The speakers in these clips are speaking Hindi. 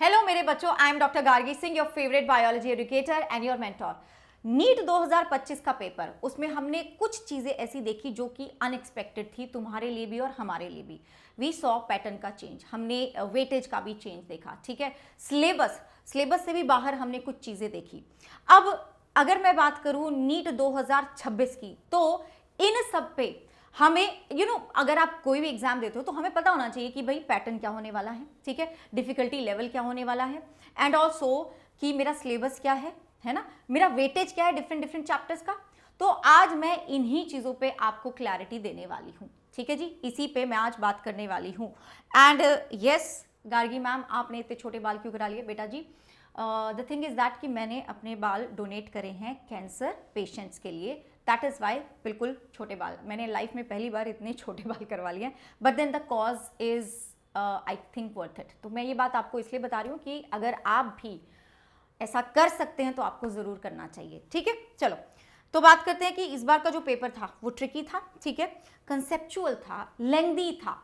हेलो मेरे बच्चों, I am doctor Gargi Singh, your favourite biology educator and your mentor. NEET 2025 का पेपर, उसमें हमने कुछ चीजें ऐसी देखी जो कि अनएक्सपेक्टेड थी तुम्हारे लिए भी और हमारे लिए भी। वी सॉ पैटर्न का चेंज, हमने वेटेज का भी चेंज देखा, ठीक है। सिलेबस से भी बाहर हमने कुछ चीजें देखी। अब अगर मैं बात करूं नीट 2026 की, तो इन सब पे हमें अगर आप कोई भी एग्जाम देते हो तो हमें पता होना चाहिए कि भाई पैटर्न क्या होने वाला है, ठीक है, डिफिकल्टी लेवल क्या होने वाला है, एंड ऑल्सो कि मेरा सिलेबस क्या है ना, मेरा वेटेज क्या है डिफरेंट डिफरेंट चैप्टर्स का। तो आज मैं इन्हीं चीजों पे आपको क्लैरिटी देने वाली हूँ, ठीक है जी, इसी पे मैं आज बात करने वाली हूँ। एंड यस गार्गी मैम, आपने इतने छोटे बाल क्यों करा लिए बेटा जी? द थिंग इज दैट कि मैंने अपने बाल डोनेट करे हैं कैंसर पेशेंट्स के लिए, दैट इज वाई बिल्कुल छोटे बाल। मैंने लाइफ में पहली बार इतने छोटे बाल करवा लिए हैं, but then the cause is I think worth it. तो मैं ये बात आपको इसलिए बता रही हूँ कि अगर आप भी ऐसा कर सकते हैं तो आपको जरूर करना चाहिए, ठीक है। चलो तो बात करते हैं कि इस बार का जो पेपर था वो ट्रिकी था, ठीक है, कंसेप्चुअल था, लेंथी था।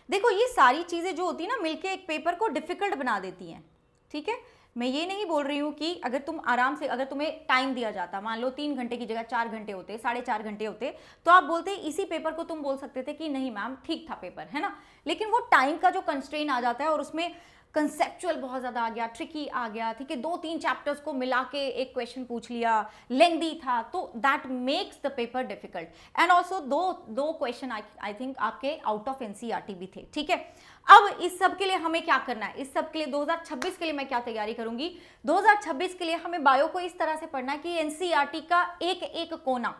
देखो ये सारी चीजें जो होती है ना मिलके एक पेपर को डिफिकल्ट बना देती हैं, ठीक है। मैं ये नहीं बोल रही हूँ कि अगर तुम आराम से, अगर तुम्हें टाइम दिया जाता, मान लो 3 घंटे की जगह 4 घंटे होते, 4.5 घंटे होते, तो आप बोलते इसी पेपर को तुम बोल सकते थे कि नहीं मैम ठीक था पेपर, है ना। लेकिन वो टाइम का जो कंस्ट्रेन आ जाता है और उसमें कंसेप्चुअल बहुत ज्यादा आ गया, ट्रिकी आ गया, ठीक है, 2-3 चैप्टर्स को मिला के एक क्वेश्चन पूछ लिया, लेंदी था, तो that makes the paper difficult. And also दो क्वेश्चन आई थिंक आपके आउट ऑफ एनसीईआरटी भी थे, ठीक है। अब इस सब के लिए हमें क्या करना है, इस सब के लिए 2026 के लिए मैं क्या तैयारी करूंगी, 2026 के लिए हमें बायो को इस तरह से पढ़ना है कि एनसीईआरटी का एक एक कोना,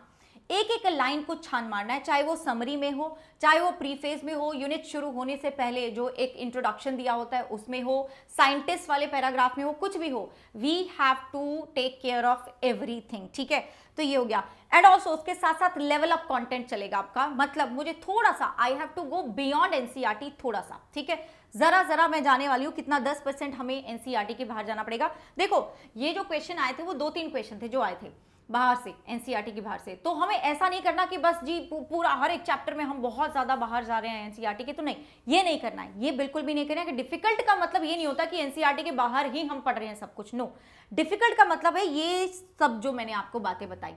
एक एक लाइन को छान मारना है, चाहे वो समरी में हो, चाहे वो प्रीफेस में हो, यूनिट शुरू होने से पहले जो एक इंट्रोडक्शन दिया होता है उसमें हो, साइंटिस्ट वाले पैराग्राफ में हो, कुछ भी हो, we have to take care of everything, ठीक है। तो ये हो गया। एंड ऑल्सो उसके साथ साथ लेवल अप कंटेंट चलेगा आपका, मतलब मुझे थोड़ा सा I have to go beyond NCERT थोड़ा सा, ठीक है। जरा मैं जाने वाली हूँ, कितना 10% हमें एनसीईआरटी के बाहर जाना पड़ेगा। देखो ये जो क्वेश्चन आए थे वो 2-3 क्वेश्चन थे जो आए थे बाहर से, एनसीईआरटी की बाहर से। तो हमें ऐसा नहीं करना कि बस जी पूरा हर एक चैप्टर में हम बहुत ज्यादा बाहर जा रहे हैं एनसीईआरटी के, तो नहीं, ये नहीं करना है, ये बिल्कुल भी नहीं करना है। कि डिफिकल्ट का मतलब ये नहीं होता कि एनसीईआरटी के बाहर ही हम पढ़ रहे हैं सब कुछ, नो। डिफिकल्ट का मतलब है ये सब जो मैंने आपको बातें बताई।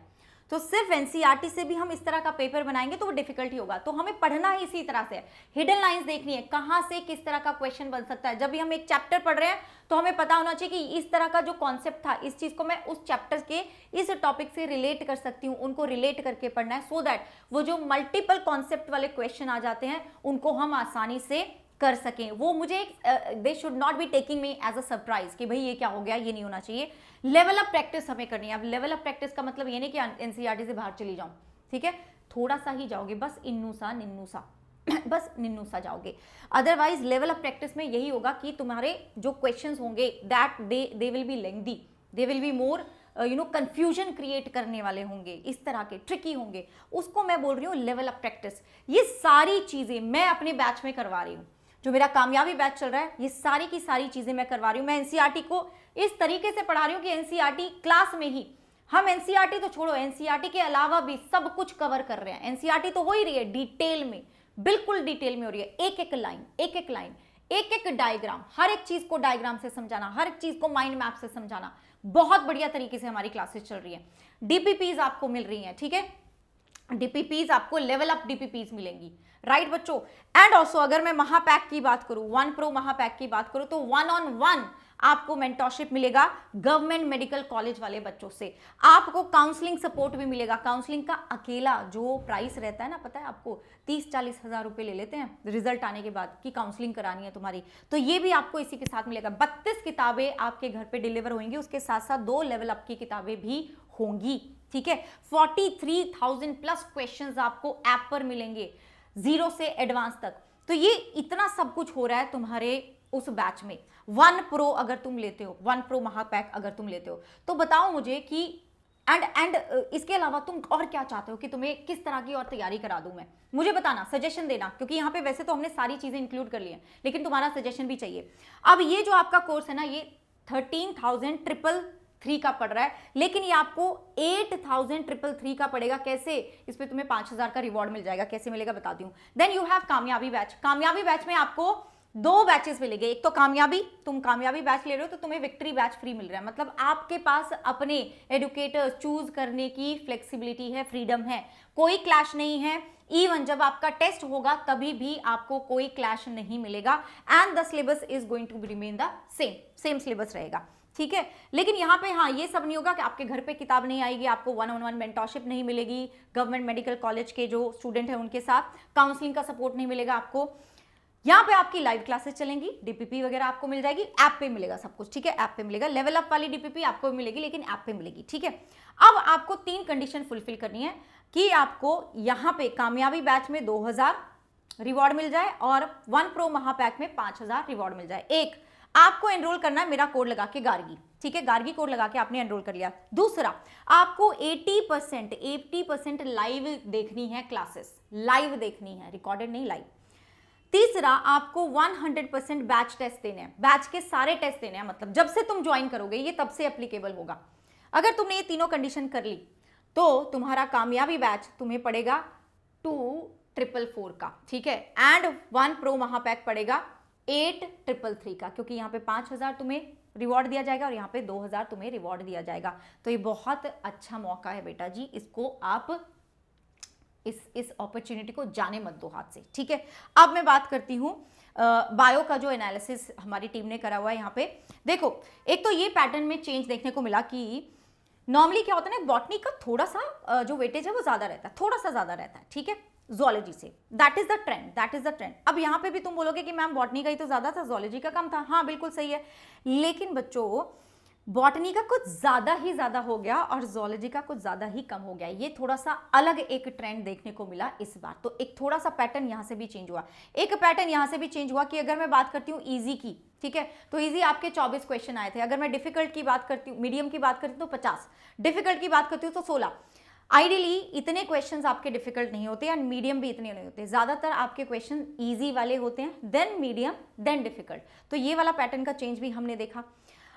तो सिर्फ एनसीईआरटी से भी हम इस तरह का पेपर बनाएंगे तो वो डिफिकल्ट ही होगा। तो हमें पढ़ना ही इसी तरह से है, हिडन लाइंस देखनी है, कहां से किस तरह का क्वेश्चन बन सकता है। जब भी हम एक चैप्टर पढ़ रहे हैं तो हमें पता होना चाहिए कि इस तरह का जो कॉन्सेप्ट था, इस चीज को मैं उस चैप्टर के इस टॉपिक से रिलेट कर सकती हूँ, उनको रिलेट करके पढ़ना है, सो दैट वो जो मल्टीपल कॉन्सेप्ट वाले क्वेश्चन आ जाते हैं उनको हम आसानी से कर सकें। वो मुझे they should not be taking me as a surprise कि भाई ये क्या हो गया, ये नहीं होना चाहिए। लेवल अप प्रैक्टिस हमें करनी है। अब लेवल अप प्रैक्टिस का मतलब ये नहीं कि एनसीईआरटी से बाहर चली जाऊं, ठीक है, थोड़ा सा ही जाओगे, बस इन्नू सा निन्नू सा बस निन्नू सा जाओगे। अदरवाइज लेवल अप प्रैक्टिस में यही होगा कि तुम्हारे जो क्वेश्चंस होंगे that they will be lengthy, they will be more confusion create करने वाले होंगे, इस तरह के ट्रिकी होंगे, उसको मैं बोल रही हूँ लेवल अप प्रैक्टिस। ये सारी चीजें मैं अपने बैच में करवा रही हूँ, जो मेरा कामयाबी बैच चल रहा है, ये सारी की सारी चीजें मैं करवा रही हूँ। मैं एनसीईआरटी को इस तरीके से पढ़ा रही हूँ कि एनसीईआरटी क्लास में ही हम, एनसीईआरटी तो छोड़ो, एनसीईआरटी के अलावा भी सब कुछ कवर कर रहे हैं। एनसीईआरटी तो हो ही रही है डिटेल में, बिल्कुल डिटेल में हो रही है, एक एक लाइन, एक एक लाइन, एक एक डायग्राम, हर एक चीज को डायग्राम से समझाना, हर एक चीज को माइंड मैप से समझाना, बहुत बढ़िया तरीके से हमारी क्लासेस चल रही है। डीपीपीज आपको मिल रही है, ठीक है, डीपीपीज आपको लेवल अप डीपीपीज मिलेंगी, राइट बच्चों। एंड ऑल्सो अगर मैं महापैक की बात करूं, 1 प्रो महापैक की बात करूं, तो 1-on-1 आपको मेंटरशिप मिलेगा गवर्नमेंट मेडिकल कॉलेज वाले बच्चों से। आपको काउंसलिंग सपोर्ट भी मिलेगा। काउंसलिंग का अकेला जो प्राइस रहता है ना, पता है आपको, 30-40 हजार रुपए ले लेते हैं रिजल्ट आने के बाद कि काउंसलिंग करानी है तुम्हारी, तो ये भी आपको इसी के साथ मिलेगा। 32 किताबें आपके घर पे डिलीवर होंगी, उसके साथ साथ 2 लेवल अप की किताबें भी होंगी, ठीक है। 43,000 प्लस क्वेश्चंस आपको ऐप पर मिलेंगे, 0 से एडवांस तक। तो ये इतना सब कुछ हो रहा है तुम्हारे उस बैच में। 1 प्रो अगर तुम लेते हो, 1 प्रो महापैक अगर तुम लेते हो, तो बताओ मुझे कि एंड इसके अलावा तुम और क्या चाहते हो कि तुम्हें किस तरह की और तैयारी करा दूं मैं, मुझे बताना, सजेशन देना, क्योंकि यहाँ पे वैसे तो हमने सारी चीजें इंक्लूड कर ली हैं, लेकिन तुम्हारा सजेशन भी चाहिए। अब ये जो आपका कोर्स है ना, ये 13,333 का पड़ रहा है, लेकिन ये आपको 8,333 का पड़ेगा। कैसे? इस पे तुम्हें 5,000 का रिवॉर्ड मिल जाएगा। कैसे मिलेगा बताती हूँ। देन यू हैव कामयाबी बैच। कामयाबी बैच में आपको दो बैचेस मिलेंगे, एक तो कामयाबी, तुम कामयाबी बैच ले रहे हो तो तुम्हें विक्ट्री बैच फ्री मिल रहा है, मतलब आपके पास अपने एडुकेटर्स चूज करने की फ्लेक्सिबिलिटी है, फ्रीडम है, कोई क्लैश नहीं है। इवन जब आपका टेस्ट होगा तभी भी आपको कोई क्लैश नहीं मिलेगा, and the syllabus is going to remain the same syllabus रहेगा, ठीक है। लेकिन यहाँ पे हाँ ये सब नहीं होगा कि आपके घर पे किताब नहीं आएगी, आपको 1-on-1 मेंटरशिप नहीं मिलेगी, गवर्नमेंट मेडिकल कॉलेज के जो स्टूडेंट हैं उनके साथ काउंसलिंग का सपोर्ट नहीं मिलेगा आपको। यहाँ पे आपकी लाइव क्लासेस चलेंगी, डीपीपी वगैरह आपको मिल जाएगी, ऐप पे मिलेगा सब कुछ, ठीक है, ऐप पे मिलेगा। लेवल अप वाली डीपीपी आपको मिलेगी लेकिन ऐप पे मिलेगी, ठीक है। अब आपको 3 कंडीशन फुलफिल करनी है कि आपको यहाँ पे कामयाबी बैच में 2000 रिवॉर्ड मिल जाए और 1 प्रो महापैक में 5000 रिवॉर्ड मिल जाए। एक, आपको एनरोल करना है मेरा कोड लगा के गार्गी, ठीक है, गार्गी कोड लगा के आपने एनरोल कर लिया। दूसरा, आपको 80% लाइव देखनी है, क्लासेस लाइव देखनी है, रिकॉर्डेड नहीं, लाइव। तीसरा, आपको 100% बैच टेस्ट देने हैं, बैच के सारे टेस्ट देने हैं, मतलब जब से तुम ज्वाइन करोगे ये तब से एप्लीकेबल होगा। अगर तुमने ये तीनों कंडीशन कर ली तो तुम्हारा कामयाबी बैच तुम्हें पड़ेगा 2444 का, ठीक है, एंड 1 प्रो महापैक पड़ेगा 8333 का, क्योंकि यहाँ पे 5000 तुम्हें रिवॉर्ड दिया जाएगा और यहाँ पे 2000 तुम्हें रिवॉर्ड दिया जाएगा। तो ये बहुत अच्छा मौका है बेटा जी, इसको आप इस अपॉर्चुनिटी को जाने मत दो हाथ से, ठीक है। अब मैं बात करती हूँ बायो का जो एनालिसिस हमारी टीम ने करा हुआ है। यहाँ पे देखो, एक तो ये पैटर्न में चेंज देखने को मिला कि नॉर्मली क्या होता है ना, बॉटनी का थोड़ा सा जो वेटेज है वो ज्यादा रहता है, थोड़ा सा ज्यादा रहता है, ठीक है, जोलॉजी से। That is the trend. अब यहाँ पे भी तुम बोलोगे कि मैम बॉटनी का ही तो ज्यादा था, जोलॉजी का कम था, हाँ बिल्कुल सही है, लेकिन बच्चों बॉटनी का कुछ ज्यादा ही ज्यादा हो गया और जोलॉजी का कुछ ज्यादा ही कम हो गया। ये थोड़ा सा अलग एक ट्रेंड देखने को मिला इस बार। तो एक थोड़ा सा पैटर्न यहां से भी चेंज हुआ, एक पैटर्न यहां से भी चेंज हुआ कि अगर मैं बात करती हूँ इजी की, ठीक है, तो इजी आपके 24 क्वेश्चन आए थे। अगर मैं डिफिकल्ट की बात करती हूँ, मीडियम की बात करती हूँ तो 50, डिफिकल्ट की बात करती हूँ तो 16। आइडियली इतने क्वेश्चंस आपके डिफिकल्ट नहीं होते एंड मीडियम भी इतने नहीं होते, ज्यादातर आपके क्वेश्चन इजी वाले होते हैं, देन मीडियम, देन डिफिकल्ट। तो ये वाला पैटर्न का चेंज भी हमने देखा।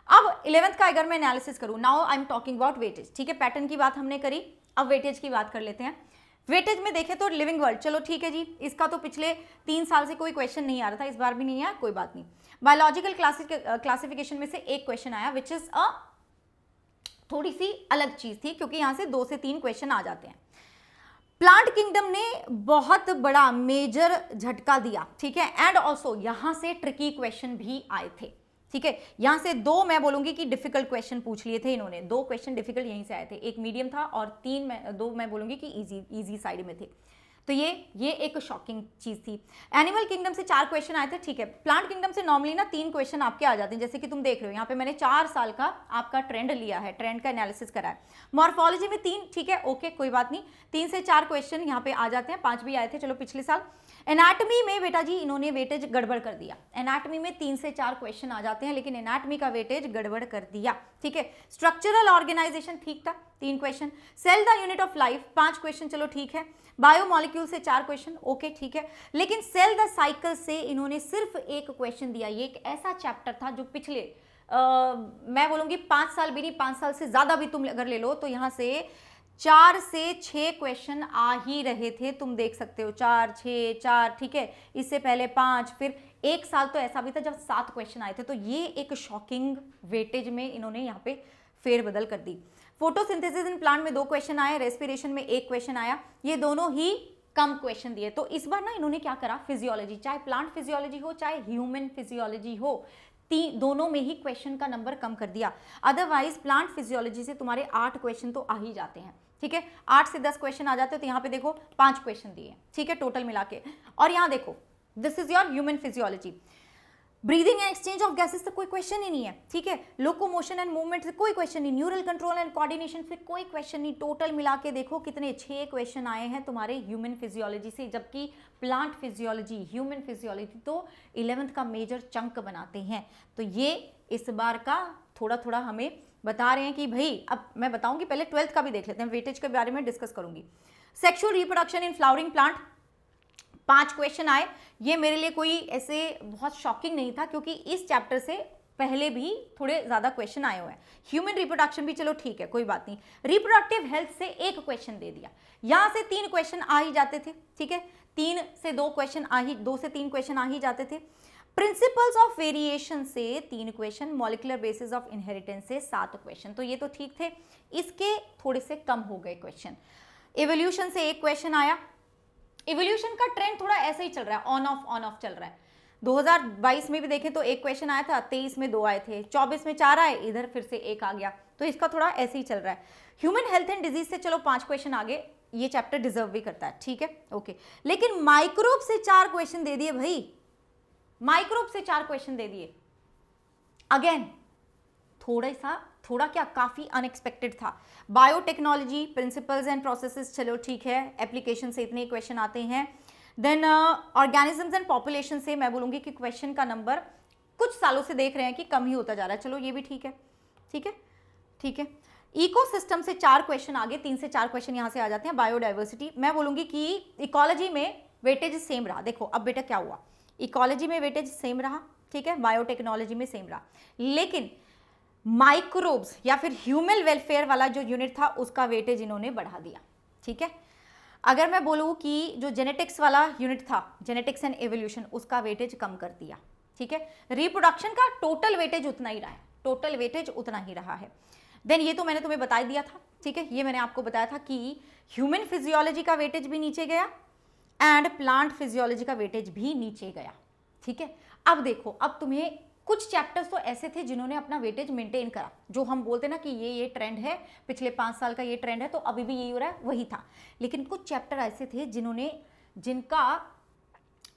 अब 11th का अगर मैं एनालिसिस करूं, now I am talking about weightage, ठीक है, पैटर्न की बात हमने करी, अब वेटेज की बात कर लेते हैं। वेटेज में देखें तो लिविंग वर्ल्ड, चलो ठीक है जी, इसका तो पिछले 3 साल से कोई क्वेश्चन नहीं आ रहा था, इस बार भी नहीं आया, कोई बात नहीं। बायोलॉजिकल क्लासिफिकेशन में से एक क्वेश्चन आया विच इज अ थोड़ी सी अलग चीज थी, क्योंकि यहां से 2 से 3 क्वेश्चन आ जाते हैं। प्लांट किंगडम ने बहुत बड़ा मेजर झटका दिया, ठीक है, एंड ऑल्सो यहां से ट्रिकी क्वेश्चन भी आए थे, ठीक है। यहां से 2 मैं बोलूंगी कि डिफिकल्ट क्वेश्चन पूछ लिए थे इन्होंने, 2 क्वेश्चन डिफिकल्ट यहीं से आए थे, एक मीडियम था और 2 मैं बोलूंगी कि इजी साइड में थे। तो ये एक शॉकिंग चीज थी। एनिमल किंगडम से 4 क्वेश्चन आए थे, ठीक है। प्लांट किंगडम से नॉर्मली ना 3 क्वेश्चन आपके आ जाते हैं, जैसे कि तुम देख रहे हो यहाँ पे मैंने 4 साल का आपका ट्रेंड लिया है, ट्रेंड का एनालिसिस करा है। मॉर्फोलॉजी में 3, ठीक है, ओके कोई बात नहीं, 3 से 4 क्वेश्चन यहाँ पे आ जाते हैं, 5 भी आए थे चलो पिछले साल। एनाटमी में बेटा जी इन्होंने वेटेज गड़बड़ कर दिया, एनाटमी में 3 से 4 क्वेश्चन आ जाते हैं, लेकिन एनाटमी का वेटेज गड़बड़ कर दिया, ठीक है। स्ट्रक्चरल ऑर्गेनाइजेशन ठीक था, 3 question. Cell the unit of life 5 question, चलो ठीक है। बायोमोलिक्यूल से 4 क्वेश्चन, ओके ठीक है। लेकिन सेल द साइकिल से इन्होंने सिर्फ 1 क्वेश्चन दिया। ये एक ऐसा चैप्टर था जो पिछले मैं बोलूंगी 5 साल भी नहीं, 5 साल से ज्यादा भी तुम अगर ले लो तो यहां से 4 से 6 क्वेश्चन आ ही रहे थे, तुम देख सकते हो 4, 6, 4, ठीक है। इससे पहले 5, फिर 1 साल तो ऐसा भी था जब 7 क्वेश्चन आए थे। तो ये एक शॉकिंग वेटेज में इन्होंने यहाँ पे फेरबदल कर दी। फोटोसिंथेसिस इन प्लांट में 2 क्वेश्चन आए, रेस्पिरेशन में 1 क्वेश्चन आया, ये दोनों ही कम क्वेश्चन दिए। तो इस बार ना इन्होंने क्या करा, फिजियोलॉजी, चाहे प्लांट फिजियोलॉजी हो चाहे ह्यूमन फिजियोलॉजी हो, दोनों में ही क्वेश्चन का नंबर कम कर दिया। अदरवाइज प्लांट फिजियोलॉजी से तुम्हारे 8 क्वेश्चन तो आ ही जाते हैं, ठीक है, 8 से 10 क्वेश्चन आ जाते हैं। तो यहाँ पे देखो 5 क्वेश्चन दिए, ठीक है, टोटल मिला के। और यहाँ देखो this is your human physiology, breathing and exchange of gases से कोई क्वेश्चन ही नहीं है, ठीक है। लोकोमोशन एंड मूवमेंट से कोई क्वेश्चन नहीं, न्यूरल कंट्रोल एंड कोऑर्डिनेशन से कोई क्वेश्चन नहीं। टोटल मिला के देखो कितने 6 क्वेश्चन आए हैं तुम्हारे ह्यूमन फिजियोलॉजी से, जबकि प्लांट फिजियोलॉजी, ह्यूमन फिजियोलॉजी तो 11th का मेजर चंक बनाते हैं। तो ये इस बार का थोड़ा थोड़ा हमें बता रहे हैं कि भाई, अब मैं बताऊंगी, पहले 12th का भी देख लेते हैं, वेटेज के बारे में डिस्कस करूंगी। Sexual reproduction in flowering plant 5 question आए। ये मेरे लिए कोई ऐसे बहुत शॉकिंग नहीं था, क्योंकि इस चैप्टर से पहले भी थोड़े ज्यादा क्वेश्चन आए हुए हैं। ह्यूमन रिप्रोडक्शन भी चलो ठीक है, कोई बात नहीं। रिप्रोडक्टिव हेल्थ से 1 क्वेश्चन दे दिया, यहां से 3 क्वेश्चन आ ही जाते थे, ठीक है, 2 से 3 क्वेश्चन आ ही जाते थे। प्रिंसिपल्स ऑफ वेरिएशन से 3 question, molecular basis of inheritance से 7 क्वेश्चन, तो ये तो ठीक थे। इसके थोड़े से कम हो गए क्वेश्चन। इवोल्यूशन से 1 क्वेश्चन आया। इवोल्यूशन का ट्रेंड थोड़ा ऐसे ही चल रहा है, ऑन ऑफ चल रहा है। 2022 में भी देखें तो 1 क्वेश्चन आया था, 23 में 2 आए थे, 24 में 4 आए, इधर फिर से 1 आ गया, तो इसका थोड़ा ऐसे ही चल रहा है। ह्यूमन हेल्थ एंड डिजीज से चलो 5 क्वेश्चन आगे, ये चैप्टर डिजर्व भी करता है, ठीक है, ओके। लेकिन माइक्रोब से 4 क्वेश्चन दे दिए भाई, माइक्रोब से 4 क्वेश्चन दे दिए। अगेन थोड़ा क्या, काफी अनएक्सपेक्टेड था। बायोटेक्नोलॉजी, प्रिंसिपल्स एंड प्रोसेसेस, चलो ठीक है, एप्लीकेशन से इतने क्वेश्चन आते हैं। देन ऑर्गेनिजम्स एंड पॉपुलेशन से मैं बोलूंगी कि क्वेश्चन का नंबर कुछ सालों से देख रहे हैं कि कम ही होता जा रहा है, चलो ये भी ठीक है, ठीक है, ठीक है। इकोसिस्टम से 4 क्वेश्चन आगे, 3 से 4 क्वेश्चन यहां से आ जाते हैं। बायोडाइवर्सिटी, मैं बोलूंगी कि इकोलॉजी में वेटेज सेम रहा। देखो अब बेटा क्या हुआ, इकोलॉजी में वेटेज सेम रहा, ठीक है, बायोटेक्नोलॉजी में सेम रहा, लेकिन माइक्रोब्स या फिर ह्यूमन वेलफेयर वाला जो यूनिट था उसका वेटेज इन्होंने बढ़ा दिया, ठीक है। अगर मैं बोलूं कि जो जेनेटिक्स वाला यूनिट था, जेनेटिक्स एंड एवोल्यूशन, उसका वेटेज कम कर दिया, ठीक है। रिप्रोडक्शन का टोटल वेटेज उतना ही रहा है, टोटल वेटेज उतना ही रहा है। देन ये तो मैंने तुम्हें बता दिया था, ठीक है, ये मैंने आपको बताया था कि ह्यूमन फिजियोलॉजी का वेटेज भी नीचे गया एंड प्लांट फिजियोलॉजी का वेटेज भी नीचे गया, ठीक है। अब देखो, अब तुम्हें कुछ चैप्टर्स तो ऐसे थे जिन्होंने अपना वेटेज मेंटेन करा, जो हम बोलते ना कि ये ट्रेंड है, पिछले 5 साल का ये ट्रेंड है, तो अभी भी यही हो रहा है, वही था। लेकिन कुछ चैप्टर ऐसे थे जिनका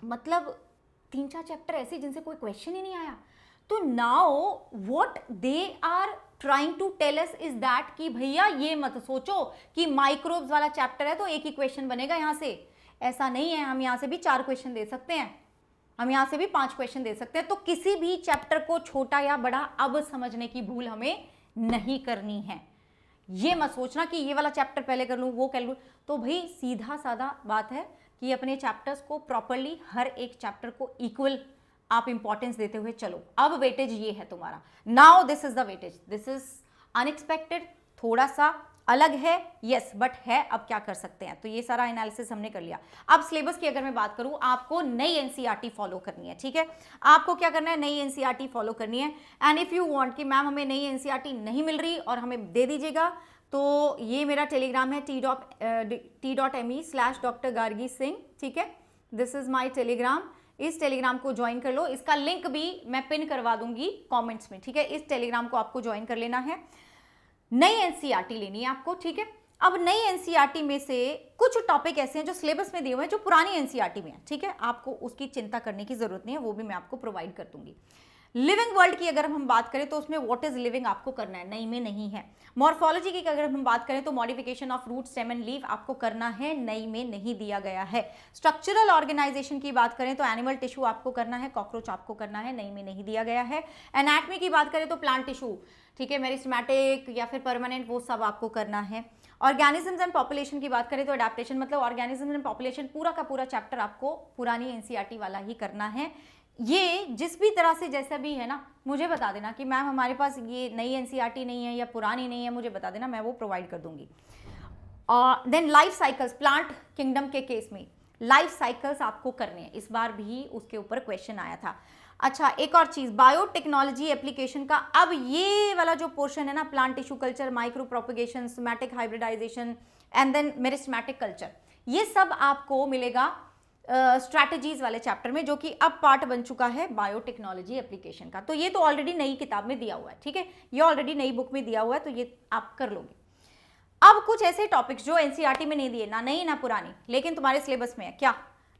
मतलब 3-4 चैप्टर ऐसे जिनसे कोई क्वेश्चन ही नहीं आया। तो now what they are trying to tell us is that कि भैया ये मत सोचो कि माइक्रोब्स वाला चैप्टर है तो एक ही क्वेश्चन बनेगा यहां से, ऐसा नहीं है। हम यहां से भी 4 क्वेश्चन दे सकते हैं, हम यहां से भी 5 क्वेश्चन दे सकते हैं। तो किसी भी चैप्टर को छोटा या बड़ा अब समझने की भूल हमें नहीं करनी है। ये मत सोचना कि ये वाला चैप्टर पहले कर लूं, वो कर लूं। तो भाई सीधा साधा बात है कि अपने चैप्टर्स को प्रॉपरली, हर एक चैप्टर को इक्वल आप इंपॉर्टेंस देते हुए चलो। अब वेटेज ये है तुम्हारा, now this is the weightage, this is unexpected, थोड़ा सा अलग है, यस, बट है, अब क्या कर सकते हैं। तो ये सारा एनालिसिस हमने कर लिया। अब सिलेबस की अगर मैं बात करूं, आपको नई एनसीईआरटी फॉलो करनी है, ठीक है। आपको क्या करना है, नई एनसीईआरटी फॉलो करनी है। एंड इफ यू वांट कि मैम हमें नई एनसीईआरटी नहीं मिल रही और हमें दे दीजिएगा, तो ये मेरा टेलीग्राम है t.me/Dr. Gargi Singh, ठीक है। दिस इज माई टेलीग्राम, इस टेलीग्राम को ज्वाइन कर लो। इसका लिंक भी मैं पिन करवा दूंगी कमेंट्स में, ठीक है। इस टेलीग्राम को आपको ज्वाइन कर लेना है। नई एनसीईआरटी लेनी है आपको, ठीक है। अब नई एनसीईआरटी में से कुछ टॉपिक ऐसे हैं जो सिलेबस में दिए हुए हैं, जो पुरानी एनसीईआरटी में है, ठीक है। आपको उसकी चिंता करने की जरूरत नहीं है, वो भी मैं आपको प्रोवाइड कर दूंगी। लिविंग वर्ल्ड की अगर हम बात करें तो उसमें व्हाट इज लिविंग आपको करना है, नई में नहीं है। मॉर्फोलॉजी की अगर हम बात करें तो modification of root, stem and leaf आपको करना है, नई में नहीं दिया गया है। स्ट्रक्चरल ऑर्गेनाइजेशन की बात करें तो एनिमल टिश्यू आपको करना है, कॉकरोच आपको करना है, नई में नहीं दिया गया है। एनाटॉमी की बात करें तो प्लांट टिश्यू, ठीक है, मेरिस्टेमेटिक या फिर परमानेंट, वो सब आपको करना है। ऑर्गेनिजम्स एंड पॉपुलेशन की बात करें तो अडेप्टेशन, मतलब ऑर्गेनिजम्स एंड पॉपुलेशन, पूरा का पूरा चैप्टर आपको पुरानी एनसीईआरटी वाला ही करना है। ये जिस भी तरह से जैसा भी है ना, मुझे बता देना कि मैम हमारे पास ये नई एनसीईआरटी नहीं है या पुरानी नहीं है, मुझे बता देना, मैं वो प्रोवाइड कर दूंगी। Then life cycles, plant kingdom के केस में लाइफ साइकिल्स आपको करने हैं, इस बार भी उसके ऊपर क्वेश्चन आया था। अच्छा, एक और चीज, बायोटेक्नोलॉजी एप्लीकेशन का, अब ये वाला जो पोर्शन है ना, plant tissue culture, micro propagation, somatic hybridisation and then meristematic culture, ये सब आपको मिलेगा स्ट्रैटेजीज वाले चैप्टर में, जो कि अब पार्ट बन चुका है बायोटेक्नोलॉजी एप्लीकेशन का। तो ये तो ऑलरेडी नई किताब में दिया हुआ है, ठीक है, ये ऑलरेडी नई बुक में दिया हुआ है, तो ये आप कर लोगे। अब कुछ ऐसे टॉपिक्स जो एनसीईआरटी में नहीं दिए, ना नई ना पुरानी, लेकिन तुम्हारे सिलेबस में है, क्या,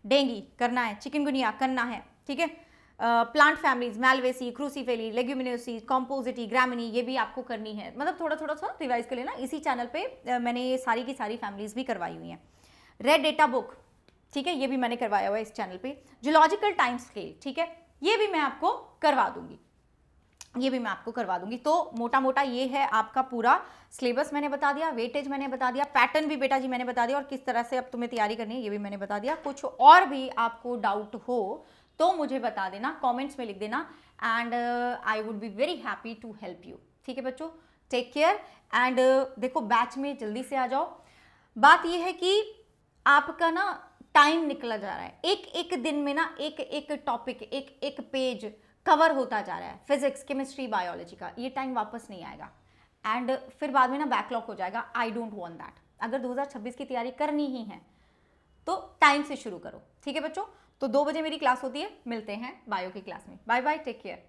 डेंगू करना है, चिकनगुनिया करना है, ठीक है, प्लांट फैमिलीज, मैलवेसी, क्रूसीफेली, लेग्यूमिनोसी, कॉम्पोजिटी, ग्रामिनी, ये भी आपको करनी है। मतलब थोड़ा थोड़ा सा रिवाइज कर लेना। इसी चैनल पे मैंने ये सारी की सारी फैमिलीज भी करवाई हुई हैं। रेड डेटा बुक, ठीक है, ये भी मैंने करवाया हुआ है इस चैनल पे। जूलॉजिकल टाइम स्केल, ठीक है, ये भी मैं आपको करवा दूंगी, ये भी मैं आपको करवा दूंगी। तो मोटा मोटा ये है आपका पूरा सिलेबस मैंने बता दिया, वेटेज मैंने बता दिया, पैटर्न भी बेटा जी मैंने बता दिया, और किस तरह से अब तुम्हें तैयारी करनी है ये भी मैंने बता दिया। कुछ और भी आपको डाउट हो तो मुझे बता देना, कमेंट्स में लिख देना, and I would be very happy to help you, ठीक है बच्चों। टेक केयर एंड देखो बैच में जल्दी से आ जाओ। बात ये है कि आपका ना टाइम निकला जा रहा है, एक एक दिन में ना एक एक टॉपिक, एक एक पेज कवर होता जा रहा है, फिजिक्स, केमिस्ट्री, बायोलॉजी का। ये टाइम वापस नहीं आएगा एंड फिर बाद में ना बैकलॉग हो जाएगा। I don't want that. अगर 2026 की तैयारी करनी ही है तो टाइम से शुरू करो, ठीक है बच्चों। तो 2 बजे मेरी क्लास होती है, मिलते हैं बायो की क्लास में। Bye bye, take care.